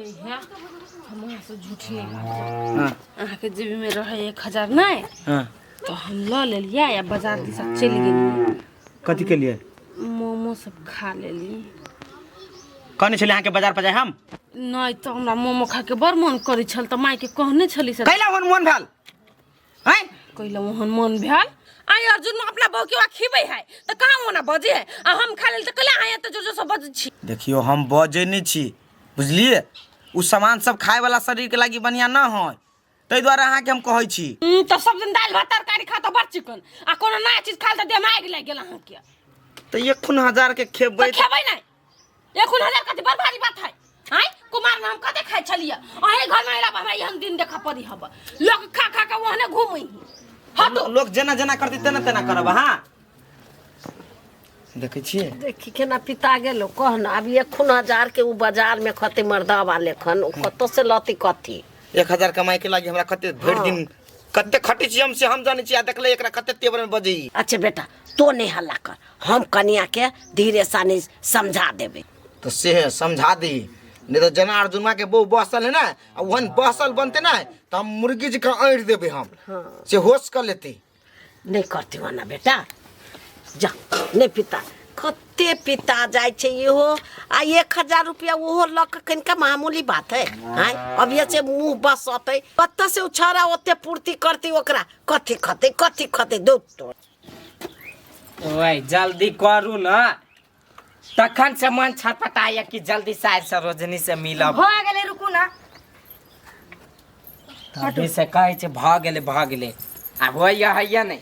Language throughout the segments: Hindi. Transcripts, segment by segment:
है हम से झूठ नहीं बात के जेब में रहे 1000 नहीं तो हम ल ले लिया या बाजार दिशा चल गेली कथी के लिए मोमो सब खा लेली कहने छले अहाँ के बाजार पर जाय हम नहीं तो हमरा मोमो खा के बड़ मन करै छल त माय के कहने छली से कैला मन भेल हैं कैला मन भेल आई अर्जुन अपना बहू के खिबै है त कहां होना बजे है आ हम खा लेल त कला आया त जो सब बज छी देखियो हम बजे नहीं छी बुझलिए उ सामान सब खाए वाला शरीर के लागि बढ़िया न होय तै द्वारा अहाँ के हम कहै छी त सब दिन दाल भात तरकारी खा त बड़ चिकन आ कोनो नया चीज खा त देह में आग लाग गेल अहाँ के त 1000 के खेबै नहीं 1000 कते बड़ भारी बात है हाय कुमार नाम कते खाइ छलिए अहे घर में एला हमरा एहन दिन देखा पड़ी हब लोग खा खा के ओहने घुमई हटो लोग जना जना करते तना तना करब हां देखै छिए देखि केना पिता गेलो कहन अब 1000 के उ बाजार में खते मर्दावा लेखन कतो से लती कथी 1000 कमाई के लागि हमरा कते भर दिन कते खटी छी हम से हम जाने छी आ देखले एकरा कते तेवर में बजई अच्छा बेटा तो नहीं हल्ला कर हम कन्या के धीरे सानी समझा देबे तो से समझा दी नहीं तो जना अर्जुनमा के बहु बसल है ना वहन बसल बनते ना तो हम मुर्गी जी का ऐठ देबे हम से होश कर लेते नहीं करती हो ना बेटा जा नहीं पिता कते पिता जाय छे इहो आ 1000 रुपया ओहो लक कनका मामूली बात है हां अब ये से मुंह बसते कत्ता से उछारा ओते पूर्ति करती ओकरा कथी खते दो तो ओए जल्दी करू ना तखन से मन छटपटाया कि जल्दी शायद सरोजनी से मिलब हो गेले रुकू ना अभी से कहे छे भाग गेले अब होइया हैया नहीं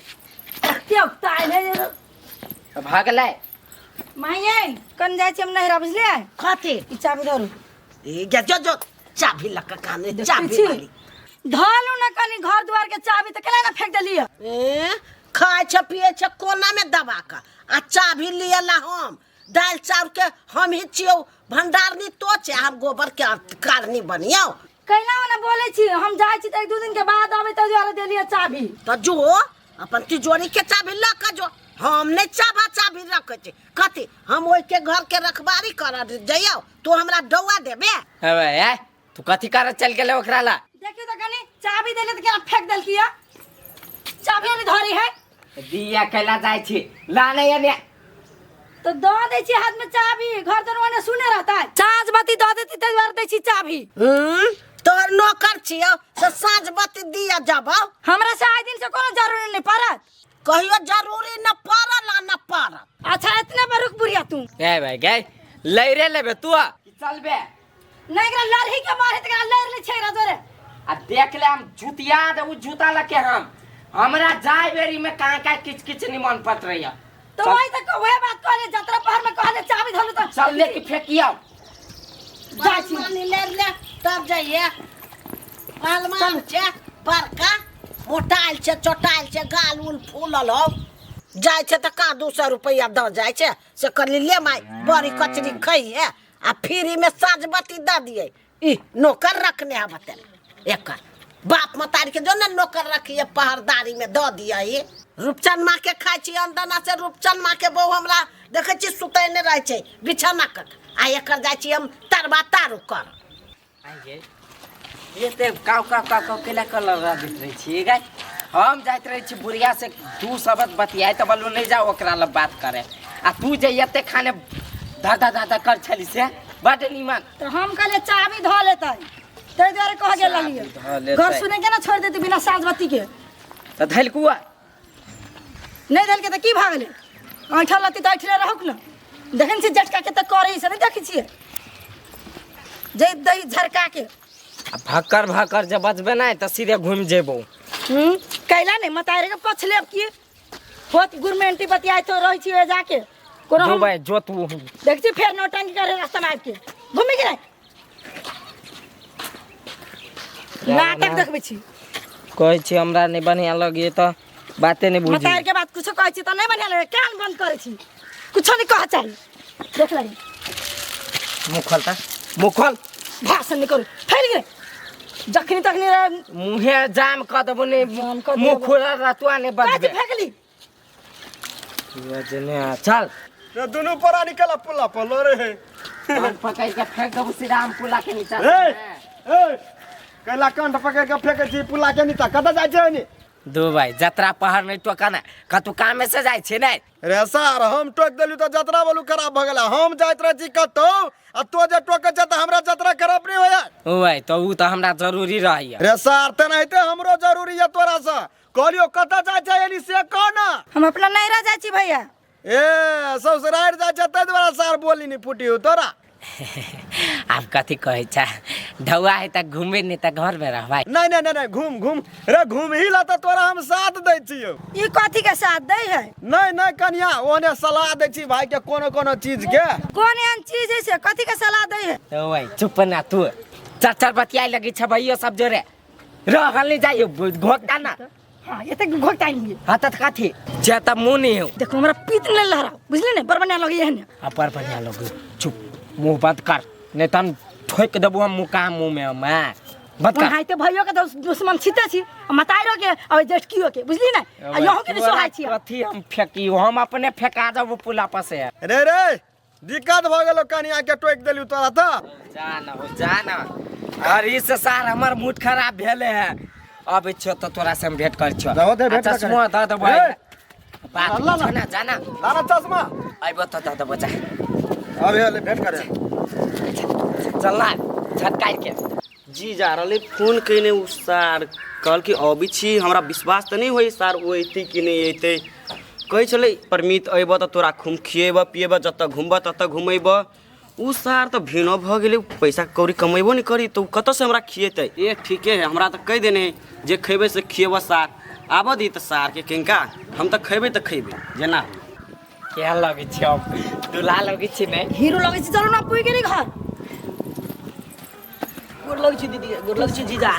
क्यों ताइले भागले माये कन जाय छे हम नहरा बुझले कथी ई चाबी धरू ए जा जो चाबी लक काने चाबी वाली धलू ना कनी घर द्वार के चाबी त केला ना फेंक देलिए ए खाए छ पिए छ कोना में दबा का आ चाबी लियला हम दाल चाउर के हम ही छियो भंडारनी तो छे हम गोबर के कारनी बनियो कैला ना बोले छी हम जाय छी त 1-2 दिन के बाद आबे त वाला देलिए चाबी तो जो अपन तिजोरी के चाबी लक जो हम ने चाबी रख छे कथी हम ओइ के घर के रखबारी कर जइयो तो हमरा डौआ देबे अबे ए तू कथी कर चल गेले ओकरा ला देखियो त कनी चाबी देले त केला फेंक देल किया चाबी नहीं धरी है दिया कैला जाय छी ला नहीं ने तो दो दे छी हाथ में चाबी घर दरवाजा सुने रहता है साँझ बत्ती दो देती ते बार दे छी चाबी तोर नौकर छियो से साँझ बत्ती दिया जाबो हमरा से आइ दिन से कोनो जरूरी नहीं पड़त कहियो जरूरी न पड़ल न पड़ल अच्छा इतने बरुक बुढ़िया तू ए भाई गए लइरे लेबे तू चल बे नहीं एकरा लड़ही के मारे त एकरा लड़ ले छेरा जोरे आ देख ले हम जुतिया दे उ जूता लके हमरा जाय बेरी में का किच निमन पत रहिया तो वही तक वह बात कहले जतरा पहर में कहले चाबी धलू त चल ले के फेकिया जाची ले तब जाइए अलमान छे बरका मोटाइल छे चोटाइल छे गाल उल फूलल हो जाय छे त का 200 रुपया द जाय छे से कली ले माई बड़ी कचरी खई है आ फ्री में साँझ बत्ती द दिए ई नौकर रखने है बते एकर बाप मतारी के जो न नौकर रखिए पहरदारी में द दिया ये रूपचंद माँ के खाई छी अंदना से रूपचंद माँ के बहु हमरा देखे छी सुतैने रह छे बिछाना कर आ एकर जाय छी हम तरबा तारू कर आइए ये ते काव केला कलर रा दिख रही छी गाय हम जात रही छी बुढ़िया से दू शब्द बतियाए त बोलू नहीं जा ओकरा ल बात करे आ तू जे एते खाने दादा कर छली से बड निमन तो हम कहले चाबी ध लेतै ते द्वारे कह गेल लिए घर सुने के ना छोड़ देती बिना साँझ बत्ती के त धैलकुआ नहीं धल के त की भागले आठा लती त आठले रहक न देखन से झटका के त करे से नहीं देखै छिए जे दही झरका के भक्कर जब बजबे ना त सीधे घूम जेबो कैला नहीं मतारे के पछले अब की होत गुरमेंटी बतियाय तो रही छी जाके कोनो जो भाई जो तू देख छी फेर नौटंकी करे रास्ता में आके घूमे के नाटक देखबे छी कहै छी हमरा नहीं बढ़िया लगे त बाते नहीं बुझी मतार के बात कुछ कहै छी त नहीं बढ़िया लगे कान बंद करे छी कुछ नहीं कह चाहिए देख लही मुख खोल भाषण नहीं करू फैल गए जखनी मुहे जाम क दबो ने मुख खोला रतुआ ने बजबे फेंकली वजने चल रे दुनू परा निकल पुला पलो रे कान पकड़ के फेंक दबो सीधा हम पुला के नीचा ए कैला कंठ पकड़ के फेंके छी पुला के नीचा कत जाय छै नि दो भाई जतरा पहाड़ नहीं टोकाना कतु काम से जाय छै नै रे सर हम टोक देलु त जतरा बोलू खराब भ गेला हम जाइत रह छी कतौ आ तो जे टोके छ त हमरा जतरा खराब नहीं होया ओ भाई तो उ त हमरा जरूरी रहैया रे सर तेनाहिते हमरो जरूरी है तोरा से कहलियो कत जाय छै एनी से कह ना हम अपना नैरा जाइ छी भैया ए ससुरार जाय छ त द्वारा सर बोली नहीं फुटी हो तोरा आप कथी कहै छ ढौआ है त घूमे नहीं त घर में रह भाई नहीं घूम रे घूम ही ला त तोरा हम साथ दै छियो ई कथी के साथ दै है नहीं कन्या ओने सलाह दै छी भाई के कोनो चीज के कौन एहन चीज है से कथी के सलाह दै है तो भाई चुप ना तू चर बतियाई लगी छ भैया सब जोरे रहल नहीं जाइयो घोटा ना हां ये तक घोटाई नहीं हां त कथी जे त मुंह नहीं हो देखो हमरा पीत न लहरा बुझले ने बरबनिया लगे है ने अपर बढ़िया लोग चुप मुंह बंद कर नहीं तन ठोक देबो हम मुका मुंह में मैं बंद कर हाइते भइयो के दुश्मन छिते छी मताइरो के अब जस्ट कियो के बुझली ना आ यहू के सोहाय छी कथी हम फेंकी हम अपने फेंका देबो पुला पर से रे दिक्कत भ गेलो कन्या के टोक देलु तोरा त जाना अरे इस सार हमर मूड खराब भेले है अब छ त तोरा से हम भेंट कर छ जाओ दे भेंट कर चश्मा द दे भाई बात ना जाना लाना चश्मा आइबो त द बजा अब ये भेंट करे चल ना झटकाई के जी जा रहले फोन कइने उ सार कहल कि अभी छी हमरा विश्वास त नहीं होई सार ओ एते कि नहीं एते कहै छले परमित अइबो त तोरा खुम खिएब पिएब जत घुमब तत घुमैब उ सार त भिनो भ गेले पैसा कौड़ी कमैबो नहीं करी तो कत से हमरा खिएते ए ठीके है हमरा त कह देने जे खइबे से खिएब सार आब दी त सार के किनका हम त खइबे त खइबे जेना क्या लगे छी हम दुला लगे छी नहीं हीरो लगे छी चलो ना पुई गेली घर गोर लग छी दीदी गोर लग छी जीजा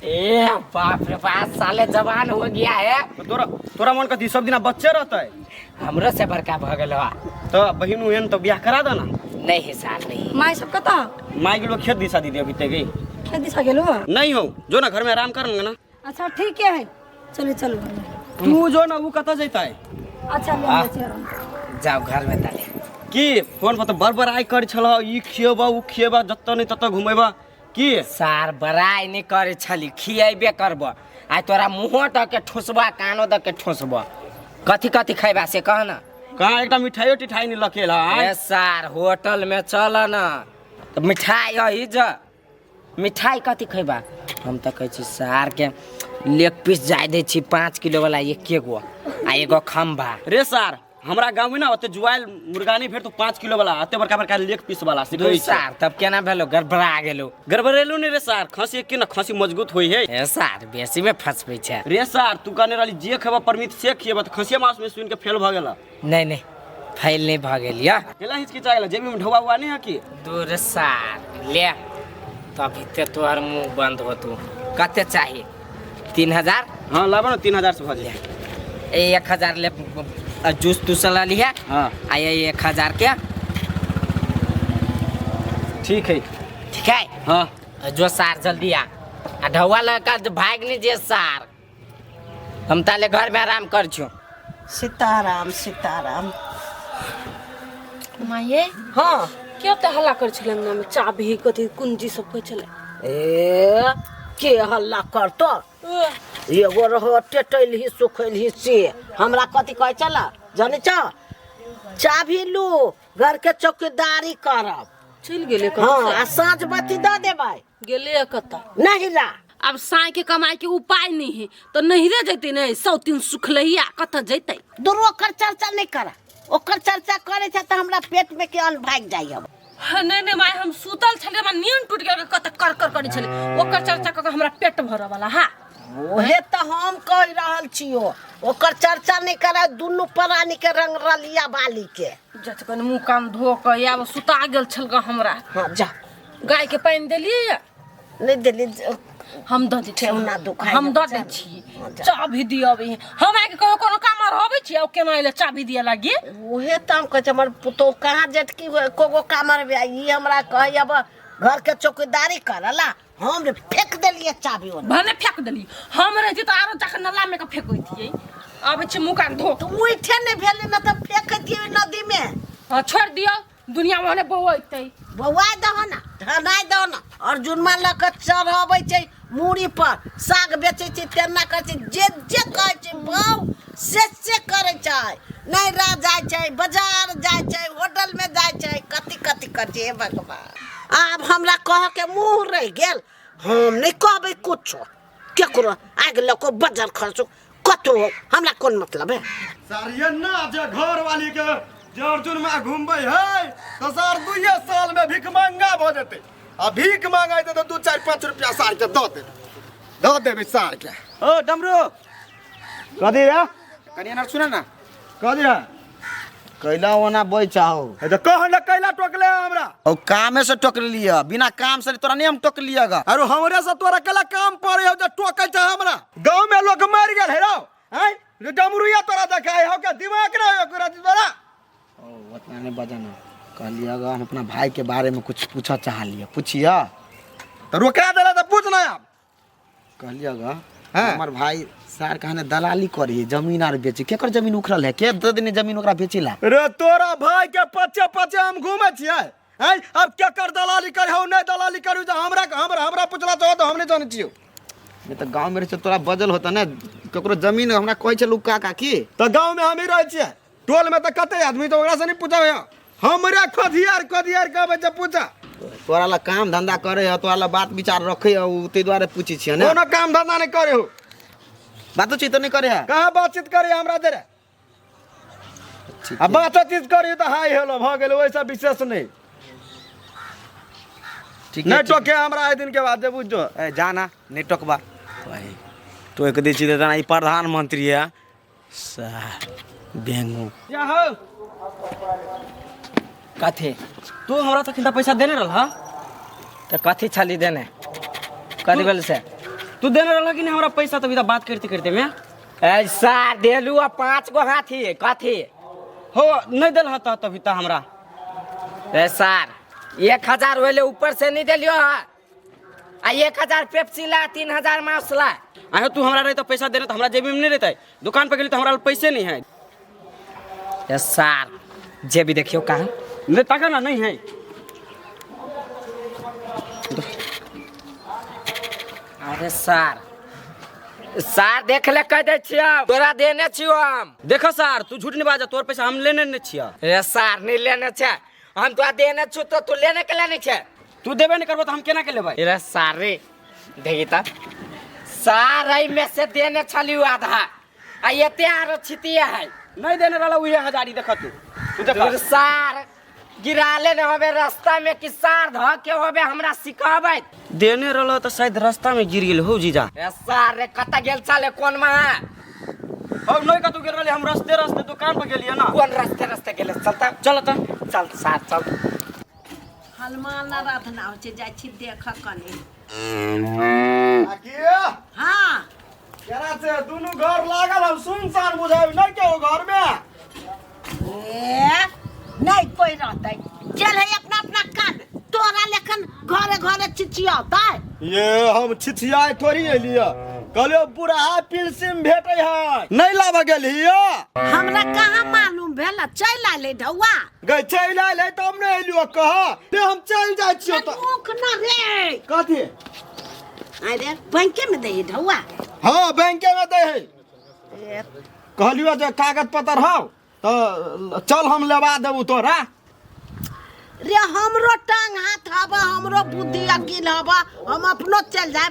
ए बाप रे बाप साले जवान हो गया है तोरा मन कथी सब दिना बच्चे रहते हमरो से बड़का भ गेलो तो बहिनू एन तो ब्याह करा दो ना नहीं है साल नहीं माय सब कता माई गेलो खेत दिशा दीदी अभी तक गई खेती सा गेलो नहीं हो जो ना घर में आराम कर ना अच्छा ठीक है चलो चलो तू जो ना वो कत जैता है अच्छा ले चलो जाओ घर में ताले की फोन पर तो बर आई कर छल ई खिएब उ खिएब जत नहीं तत घुमेब की सार बड़ाई नहीं करे छली खिएबे करब आ तोरा मुंह तक के ठोसबा कानो तक के ठोसबा कथी कथी खैबा से कह ना कहाँ एक मिठाई टिठाई नहीं लखेल ए सार होटल में चल ना तो मिठाई है ज मिठाई कथी खैबा हम तो कहै छी सार के लेग पीस जाय दे छी 5 किलो वाला एक गो आ एगो खंभा रे सार हमरा गांव में ना ओते जुआल मुर्गा नहीं फेर तो 5 किलो वाला अते बड़का बड़का लेग पीस वाला सिखै छी सार तब केना भेलो गड़बड़ा गेलो गड़बड़ेलू नहीं रे सार खसी के ना खसी मजबूत होई है ए सार बेसी में फसबै छै रे सार तू कहने रहली जे खेबा परमित से खिएबा तो खसिया मांस में सुन के फेल भ गेला नहीं फैल नहीं भ गेल या केला हिचकिचा गेला जेबी में ढोबा हुआ नहीं है की दूर सार ले तभी ते तोहर मुंह बंद हो तू कते चाहिए 3000 हां लाबो ना 3000 से भ जाए ए 1000 ले जूस तू सला लिया हां आ ये 1000 के ठीक है ठीक है हां जो सार जल्दी आ ढौआ लड़का भाग नहीं जे सार हम ताले घर में आराम कर छो सीताराम सीताराम माये हाँ क्यों तो हल्ला कर छले अंगना में चाबी कथी कुंजी सब कोई चले ए के हल्ला करतो एगो रहो टेटल ही सुखल ही से हमरा कथी कह चला जाने छ चाबी लू घर के चौकीदारी करब चल गेले हाँ आ साँझ बत्ती दे देबै गेले कता नहीं ला अब साई के कमाई के उपाय नहीं है तो नहीं रह जते नहीं 100 सुखलैया कत जते दूर ओकर चर्चा नहीं करा ओकर चर्चा करे छ त हमरा पेट में के अन्न भाग जाई अब नहीं माय हम सुतल छले हम नींद टूट गेल कत कर कर करी छले ओकर चर्चा क के हमरा पेट भर वाला हां ओहे त हम कह रहल छियो ओकर चर्चा नहीं करा दुनु प्राणी के रंग रलिया बाली के जत कन मुंह कान धो के आब सुता गेल छल ग हमरा हां जा गाय के पानी देलिए नहीं देली हम द दी ठेहुना दुखाई हम द दै छी चाबी दियबे हम आके कहियो कोनो काम रहबे छी अब केना ले चाबी दिया लागी ओहे त हम कह हमर पुतो कहां जटकी कोगो कामर बे ई हमरा कह अब घर के चौकीदारी करला हम रे फेंक देलिए चाबी ओने भने फेंक देली हम रहे त आरो जाके नला में के फेंकई थिए अब छी मुकान धो तो उठे नहीं भेले न त फेंक दिए नदी में छोड़ दियो दुनिया में बउआ अइतै बौआ दहो ना धनाइ दहो ना अर्जुन मान लऽ कऽ चढ़बै छै मूड़ी पर साग बेचै छै तेना करै छै जे कहै छै भाव से करै छै नहीं रह जाइ छै बाजार जाइ छै होटल में जाइ छै कथी कर छै भगवान आब हमरा कह के मुंह रह गेल हम नहीं कहबै कुछो केकरो आग लऽ कऽ बाजार खर्चो कतो हमरा कोन मतलब है सारिया ना जे घर वाली के जे अर्जुन में घूमबै है तो सर 2 साल में भीख मांगा भ जेतै आ भीख मांगाई तो 2-4-5 रुपया सार के दो देबै सार के ओ डमरू कदी रे कनिया ना सुन ना कदी है कैला ओना बोई चाहो ए तो कह न कैला टोकले हमरा और कामे से टोक लिया बिना काम से तोरा नहीं हम टोक लियागा अरे हमरे से तोरा कैला काम पड़े हो जे टोकै छ हमरा गांव में लोग मर गेल है रो हैं रे डमरुया तोरा देखाय हो के दिमाग ना हो तोरा तोरा ओ उतना नहीं बजाना कह लियागा हम अपना भाई के बारे में कुछ पूछा चाह लिया पूछिया तो रोका देला तो पूछ ना आप कह लियागा हाँ। हमार भाई सार कहने दलाली करी जमीन आर बेची केकर जमीन उखड़ल है के दे दिन जमीन ओकरा बेचिला रे तोरा भाई के पचे हम घूमे छियै हैं अब केकर दलाली करे हो नहीं दलाली करू जे हमरा पूछला चाहो तो हम नहीं जाने छियो नहीं तो गांव में से तोरा बजल होता ना केकरो जमीन हमरा कहै छै लुका का की तो गांव में हम ही रह छियै टोल में तो कते आदमी तो ओकरा से नहीं पूछा हो हमरा खदियार कहबै जे पूछा तोरा ला काम धंधा करे हो तोरा ला बात विचार रखे हो ते द्वारे पूछी छियै ना कोनो काम धंधा नहीं करे हो बातचीत तो नहीं करे है कहाँ बातचीत करे हमरा जरे अब बातचीत करी तो हाय हेलो भ गेल वैसा विशेष नहीं ठीक नहीं टोके हमरा एक दिन के बाद जे बुझो ए जाना नहीं टोकबा भाई तो एक दिन देता ई प्रधानमंत्री है सार बेंगू या हो कथी तू हमरा तो कितना पैसा देने रहल हां तो कथी छली देने कथी बोल से तू देने रहल कि नहीं हमरा पैसा तभी बात करते में ऐसा देलू 5 गो हाथी कथी हो नहीं देल हता तभी तो हमरा ए सर 1000 होले ऊपर से नहीं देलियो आ 1000 पेप्सी ला 3000 माउस ला आयो तू हमरा रही तो पैसा देने तो हमरा जेबी में नहीं रहता दुकान पे गेली तो हमरा पैसे नहीं है ए सर जे भी देखियो कहाँ नहीं ताका ना नहीं है अरे सर देख ले कह दे छियो तोरा देने छियो हम देखो सर तू झूठ नहीं बाजा तोर पैसा हम लेने नहीं छिया ए सर नहीं लेने छे हम तोरा देने छु तो तू लेने के लेने छे तू देबे नहीं करबो तो हम केना के लेबै अरे सर रे देखी त सर आई में से देने छलियो आधा आ एते आरो छितिया है नहीं देने रहला उहे हजारी देख तू देख सर गिराले न होबे रास्ता में कि सार ध के होबे हमरा सिखाबै देने रहला तो शायद रास्ता में गिर गेल हो जीजा ए सर रे कत गेल छले कोन में अब नहीं का तू गिर रहले हम रास्ते दुकान पे गेलिए ना कोन रास्ते गेले चलता चल त चल सर चल हनुमान आराधना हो छै जाइ छी देख कने आकिया हाँ केरा से दोनों घर लागल हम सुनसान बुझाई नहीं के हो घर में ए नहीं कोई रहते चल है अपना कान तोरा लेखन घरे चिचियाता ये हम छिछियाए थोड़ी एलिया कहलियो बुढ़ा पिलसिम भेटै है नहीं लाभ गेलियो हमरा कहाँ मालूम भेल चल आले ढौआ गई चल आइले त हम नहीं एलियो कह ते हम चल जाय छियो त मुख न रे कथि अरे बैंक में दे ढौआ हां बैंक में दे है ए, कहलियो जे कागज पत्र हौ तो चल हम लेवा देबू तोरा रे हमरो टांग हाथ हवा हमरो बुद्धि अकिल हवा हम अपनो चल जाए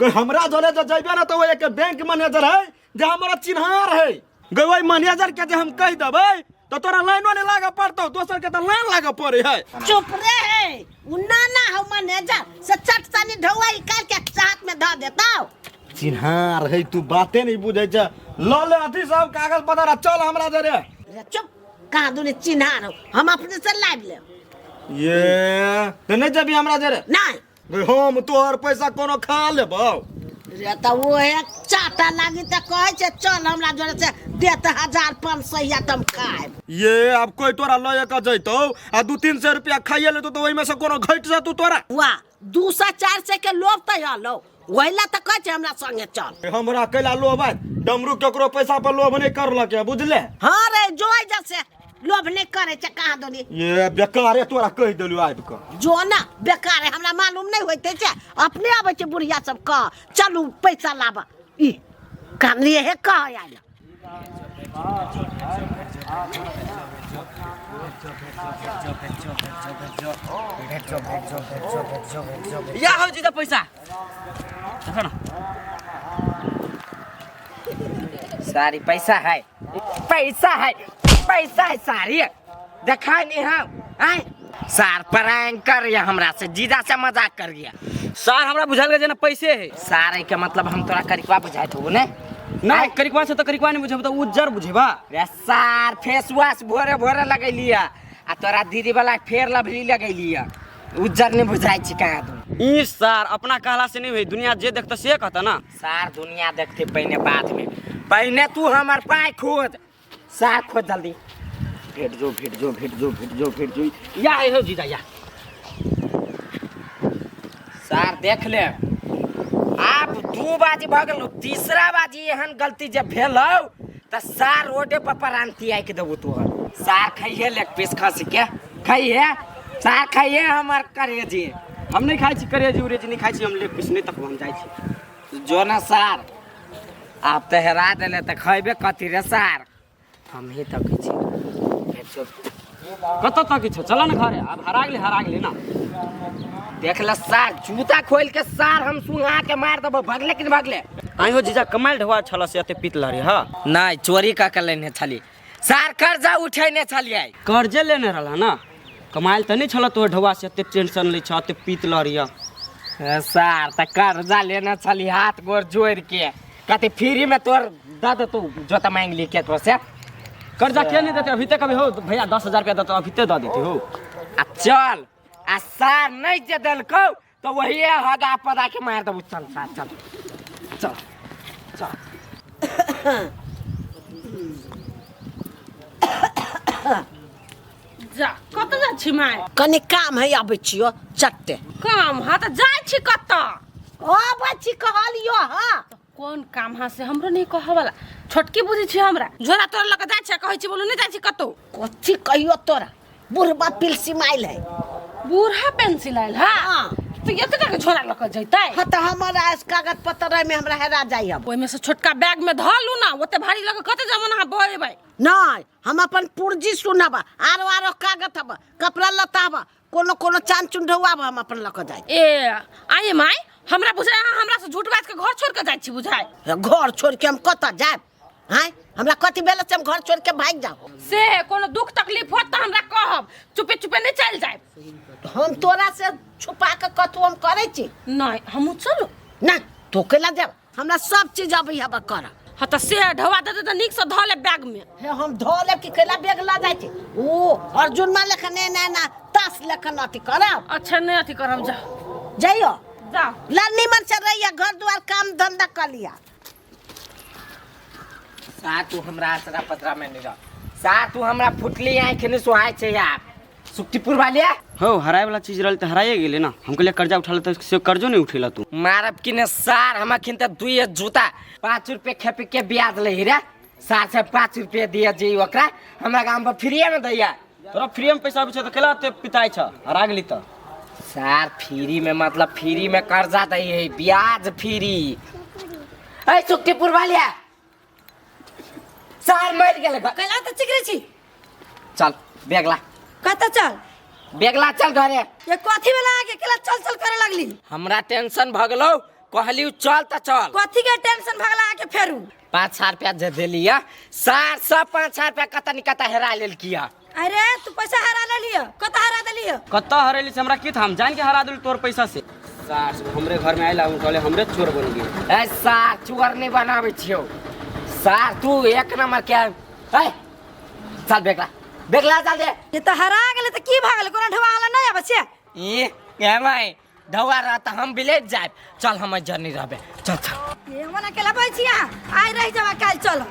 गई हमरा जोले जो जइबे ना तो एक बैंक मैनेजर है जे हमरा चिन्हार है गई वही मैनेजर के जे हम कह देबै तो तोरा लाइनो नहीं लागे पड़तो दोसर के तो लाइन लागे पड़े है चुप रे उन्ना ना हो मैनेजर से चट सनी ढौआ निकाल के हाथ में ध देता चिन्हार है तू बातें नहीं बुझे छ ल ले अथी सब कागज पत्र चल हमरा जरे रे चुप कहाँ दूने चिन्हार हो हम अपने से लाइव ले ये तो नहीं जबी हमरा जरे नहीं हम तोहर पैसा कोनो खा लेबौ रे तो वो एक चाटा लागी तो कहे छे चल हमरा जोरे से देते 1500 या तुम खाए ये अब कोई तोरा लय के जइतो आ 200-300 रुपया खाइए ले तो ओइ में से कोनो घट जा तू तोरा वाह 200-400 के लोभ तो आलो वहीला तो कहे छे हमरा संगे चल हमरा कैला लोभ है डमरू केकरो पैसा पर लोभ नहीं करलक है बुझले हाँ रे जोई जैसे लोभ नहीं करे छ कहा दोनी ये बेकारे तोरा कह देलु आबि क जो ना बेकार है हमरा मालूम नहीं होते छे अपने आवे छे बुढ़िया सब का चलू पैसा लाबा ई कान लिए है का आयल या हो जीजा पैसा देखो ना सारी पैसा है सारी देखा नहीं हम आए सार प्रैंक कर या हमरा से जीजा से मजाक कर गया सर हमरा बुझल गए जे ना पैसे है सारे के मतलब हम तोरा करिकवा बुझाइत हो ने ना करिकवा से तो करिकवा नहीं बुझब तो उज्जर बुझेबा रे सार फेस वॉश भोरे भोरे लगैलिया आ तोरा दीदी वाला फेर लभली लगैलिया उज्जर नहीं बुझाइ छी कहाँ तू ई सर अपना कहला से नहीं भाई दुनिया जे देखता से कहता ना सार दुनिया देखते पहले बाद में पहले तू हमार पाय खोज सार खोज जल्दी भेट जो या हो जीजा या सार देख ले आप 2 बाजी भगल तीसरा बाजी एहन गलती जब भेल त सार रोडे पर परांती आके देबो तोहर सार खाइए लेग पीस खस के खाइए सार खाइए हमार करेजी हम नहीं खाई छी करेजी उरेजी नहीं खाई छी हम लेग पीस नहीं तक हम जाई छी जो ना सार आप तो हेरा देले त खइबे कथी रे सार हम ही तक छी कत तक छ चला ना घरे अब हरा गेले ना देख ले सार जूता खोल के सार हम सुंगा के मार देबो भगले कि भगले आई हो जीजा कमाल ढवा छला से एते पीत लहरी हां नहीं चोरी का कर लेने छली सार कर्जा उठैने छलिए कर्जे लेने रहला ना कमाल त नहीं छला तो ढवा से एते टेंशन ले छ एते पीत लहरी सार त कर्जा लेने छली हाथ गोर जोड़ के कते फ्री में तोर द दे तू जोता मांग ली के तो से कर्जा के नहीं देते अभी तक अभी हो भैया 10,000 रुपया देते अभी तक दे देती हो आ चल आ सार नहीं जे देलको तो वही हगा पदा के मार दबू चल सार चल चल चल जा कत जा छी माय कनी काम है आबै छियो चट्टे काम हा त जाय छी कत ओ बच्ची कहलियो हां कोन काम हा से हमरो नहीं कह वाला छोटकी बुझी छी हमरा झोरा तोर लग जाय छै कहै छी बोलू नहीं जाय छी कतो कथी कहियो तोरा बुढ़बा पिलसी माइल है बूढ़ा पेंसिल आइल हां तो ये तक झोरा लग जइतै हाँ तो हमारा इस कागज पत्र में हमरा हेरा जाई अब ओइ में से छोटका बैग में धलू ना ओते भारी लग कते जमाना बोएबै नहीं हम अपन पुर्जी सुनब आरो कागज हब कपड़ा लता हब कोनो चांद चुंढवाब हम अपन लक जाई ए आये माय हमरा बुझाय हमरा से झूठ बात के घर छोड़ के जाय छी बुझाय घर छोड़ के हम कत जाब हैं हमरा कथी बेला से हम घर छोड़ के भाग जाओ से कोनो दुख तकलीफ होत त हमरा कहब चुपे चुपे नहीं चल जाय हम तोरा से छुपा के कथू हम करे छी नहीं हम चलो ना तो केला जाब हमरा सब चीज अबै हब कर हाँ तो से ढवा दे तो निक से धले बैग में हे हम धोले की केला बैग ला जाय छी ओ अर्जुन मा लेखन ना तास लेखन अथी करब अच्छा नहीं अथी करब जा जाइयो जा लानी मन से रहिया घर द्वार काम धंधा कर लिया सा तू हमरा असरा पत्रा में नहीं रह सा तू हमरा फुटली आंख ने सुहाय छे यार सुक्तिपुर वाले हो हराए वाला चीज रहल त हराए गेले ना हमके लिए कर्जा उठाले त से कर्जो नहीं उठेला तू मारब कि ने सार हम खिन त 2 जूता 5 रुपए खेपे के ब्याज ले रे सार से 5 रुपए दिया जी ओकरा हमरा गांव पर फ्री में दैया तोरा फ्री में पैसा आबै छ त केला ते पिताई छ हरा गेली त सार फ्री में मतलब फ्री में कर्जा दै है ब्याज फ्री ए सुक्तिपुर वाले सार मर गेले कैला त चिकरे छी चल बेगला कत चल बेगला चल घरे ये कथी वाला आके केला चल चल करे लगली हमरा टेंशन भ गेलौ कहलियो चल त चल कथी के टेंशन भगला आके फेरू 5,000 रुपया जे देलिया सार सब 5,000 रुपया कत निकता हेरा लेल किया अरे तू पैसा हरा ले लियो कत हरा देलियो कत हरेली से हमरा की था हम जान के हरा दिल तोर पैसा से सार हमरे घर में आइला हम कहले हमरे चोर बन गेल ए सार चोर नहीं बनावे छियो सार तू एक नंबर के ए चल बेगला चल दे ये तो हरा गेले त की भागल कोनो ढवा वाला नहीं आबे छे ए माय ढवा रहता हम विलेज जाए चल हम जर्नी रहबे चल चल ये मना केला बाई छिया आई रही जमा काल चल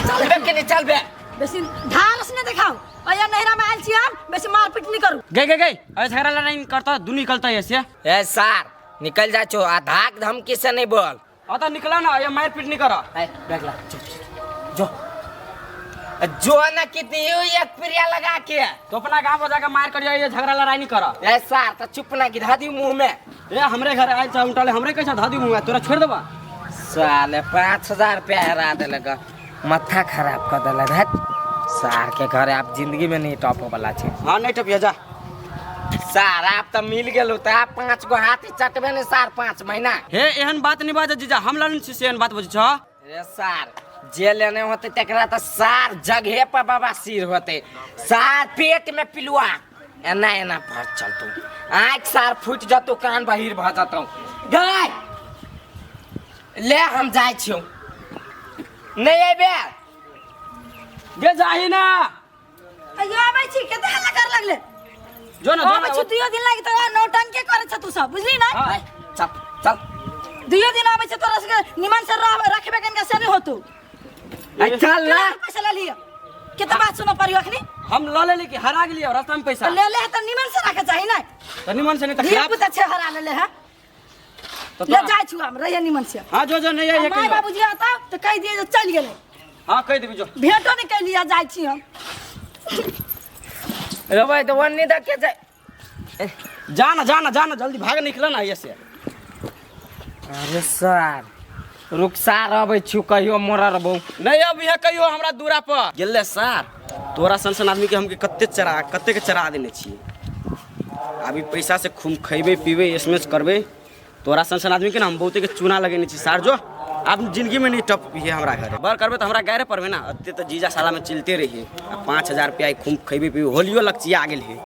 चल बे के नहीं चल बे बेसी धारस ने दिखाओ अया नहरा में आइल छी हम बेसी मारपीट नहीं करू गई अरे झगड़ा लड़ाई करता दू निकलता है ऐसे ए सार निकल जा छो आ धाक धमकी से नहीं बोल आता निकला ना ये मारपीट नहीं करा ए बेगला जो जो न कि दियो एक प्रिया लगा के तो अपना गाँव पर जाकर मार कर ये झगड़ा लड़ाई नहीं करा। ए सार तो चुप ना गिधा दी मुंह में। ए हमरे घर आए चाहे उल्टा ले हमरे कैसा धादी मुँह तोरा छोड़ देबा। साले 5000 रुपया हरा देलगा, माथा खराब कर देलक है। सार के घर आप जिंदगी में नहीं टॉप वाला छे। हाँ नहीं टपिया जा। सार आप तो मिल गेलो तो आप 5 गो हाथी चटबे ने सार 5 महीना। हे एहन बात नहीं बाजे जीजा, हम लड़न से एहन बात बजे छ। रे सार जे लेने होते तकरा तो सार जगह पर बाबा सिर होते। सार पेट में पिलुआ एना एना भर चलतो, आँख सार फूट जतो, कान बहिर भ जतो। गाय ले हम जाय छियो, नहीं आबे गे जाही ना अयो आबै छी केते हल्ला कर लगले। जो ना आबै छी दुइयो दिन लागि त नौटंकी करे छ तू सब बुझली ना। हाँ। चल चल दुइयो दिन आबै छ तोरा से निमन से रखबे कन के से नहीं होतू। चल ना पैसा ले लियो केते बात सुनो परियो अखनी। हम ल ले कि हरा गेलिए रास्ता में पैसा ले ले त निमन से रखे चाहिए ना। तो निमन से नहीं तो ये खराब। पुता छे हरा ले है तो ले जाय छु हम रहिए निमन से। हाँ जो नहीं है माय बाबूजी आता तो कह दिए जे चल गेले, हाँ कह देबी जो। भेंटो नहीं कर लिया जाय छी हम। रे भाई तो वन नहीं देखे जाए। जाना जाना जाना जल्दी भाग निकला ना ये से। अरे सार रुक सार अबै छु कहियो मोरा रबो। नहीं अब यह कहियो हमरा दूरा पर गेले सार तोरा सन आदमी के हमके कत्ते के चरा देने छिए। अभी पैसा से खूब खइबे पीबे एसमेस करबे, तोरा सन आदमी के ना हम बहुते के चूना लगेने छी सार। जो अब जिंदगी में नहीं टप है हमरा घर बर करबे तो हमरा गैरे पड़बे ना। अत्ते तो जीजा साला में चलते रहिए। 5000 रुपया खूब खइबे पीबे होलियो लक्ष्य आ गेल है।